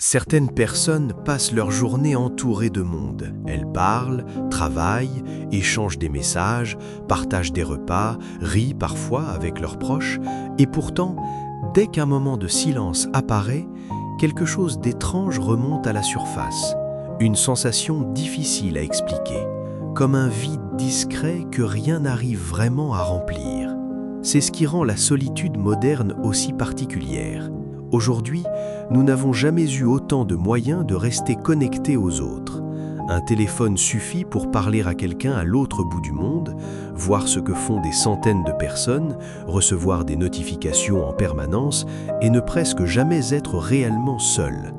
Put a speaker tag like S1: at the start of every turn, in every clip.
S1: Certaines personnes passent leur journée entourées de monde. Elles parlent, travaillent, échangent des messages, partagent des repas, rient parfois avec leurs proches, et pourtant, dès qu'un moment de silence apparaît, quelque chose d'étrange remonte à la surface. Une sensation difficile à expliquer, comme un vide discret que rien n'arrive vraiment à remplir. C'est ce qui rend la solitude moderne aussi particulière. Aujourd'hui, nous n'avons jamais eu autant de moyens de rester connectés aux autres. Un téléphone suffit pour parler à quelqu'un à l'autre bout du monde, voir ce que font des centaines de personnes, recevoir des notifications en permanence et ne presque jamais être réellement seul.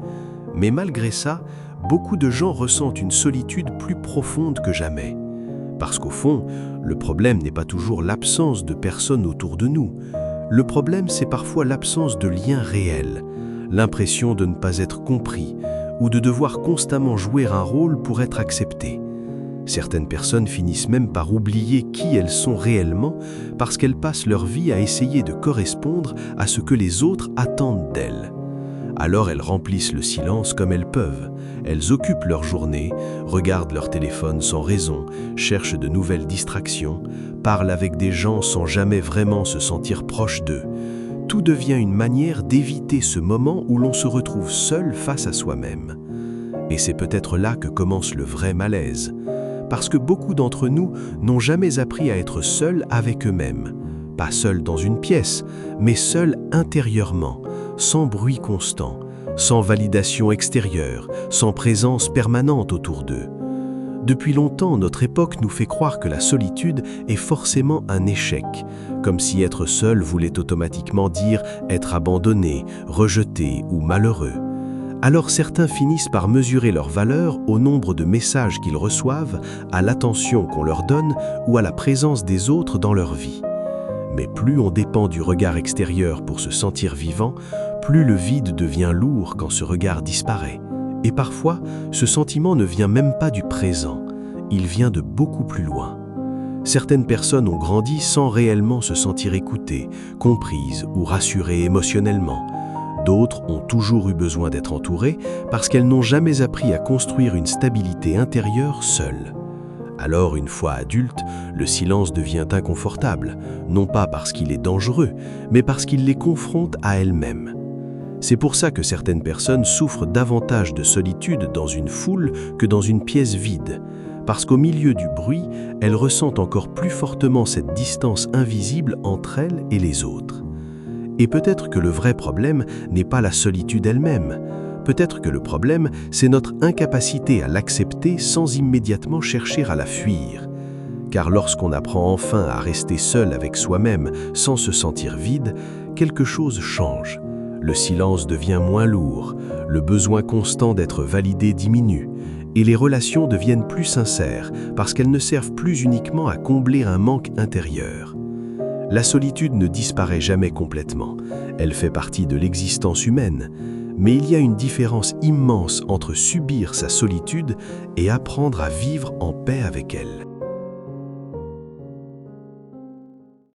S1: Mais malgré ça, beaucoup de gens ressentent une solitude plus profonde que jamais. Parce qu'au fond, le problème n'est pas toujours l'absence de personnes autour de nous. Le problème, c'est parfois l'absence de liens réels, l'impression de ne pas être compris ou de devoir constamment jouer un rôle pour être accepté. Certaines personnes finissent même par oublier qui elles sont réellement parce qu'elles passent leur vie à essayer de correspondre à ce que les autres attendent d'elles. Alors elles remplissent le silence comme elles peuvent. Elles occupent leur journée, regardent leur téléphone sans raison, cherchent de nouvelles distractions, parlent avec des gens sans jamais vraiment se sentir proche d'eux. Tout devient une manière d'éviter ce moment où l'on se retrouve seul face à soi-même. Et c'est peut-être là que commence le vrai malaise. Parce que beaucoup d'entre nous n'ont jamais appris à être seuls avec eux-mêmes. Pas seuls dans une pièce, mais seuls intérieurement, sans bruit constant, sans validation extérieure, sans présence permanente autour d'eux. Depuis longtemps, notre époque nous fait croire que la solitude est forcément un échec, comme si être seul voulait automatiquement dire être abandonné, rejeté ou malheureux. Alors certains finissent par mesurer leur valeur au nombre de messages qu'ils reçoivent, à l'attention qu'on leur donne ou à la présence des autres dans leur vie. Mais plus on dépend du regard extérieur pour se sentir vivant, plus le vide devient lourd quand ce regard disparaît. Et parfois, ce sentiment ne vient même pas du présent, il vient de beaucoup plus loin. Certaines personnes ont grandi sans réellement se sentir écoutées, comprises ou rassurées émotionnellement. D'autres ont toujours eu besoin d'être entourées parce qu'elles n'ont jamais appris à construire une stabilité intérieure seules. Alors, une fois adultes, le silence devient inconfortable, non pas parce qu'il est dangereux, mais parce qu'il les confronte à elles-mêmes. C'est pour ça que certaines personnes souffrent davantage de solitude dans une foule que dans une pièce vide, parce qu'au milieu du bruit, elles ressentent encore plus fortement cette distance invisible entre elles et les autres. Et peut-être que le vrai problème n'est pas la solitude elle-même. Peut-être que le problème, c'est notre incapacité à l'accepter sans immédiatement chercher à la fuir. Car lorsqu'on apprend enfin à rester seul avec soi-même sans se sentir vide, quelque chose change. Le silence devient moins lourd, le besoin constant d'être validé diminue, et les relations deviennent plus sincères parce qu'elles ne servent plus uniquement à combler un manque intérieur. La solitude ne disparaît jamais complètement, elle fait partie de l'existence humaine, mais il y a une différence immense entre subir sa solitude et apprendre à vivre en paix avec elle.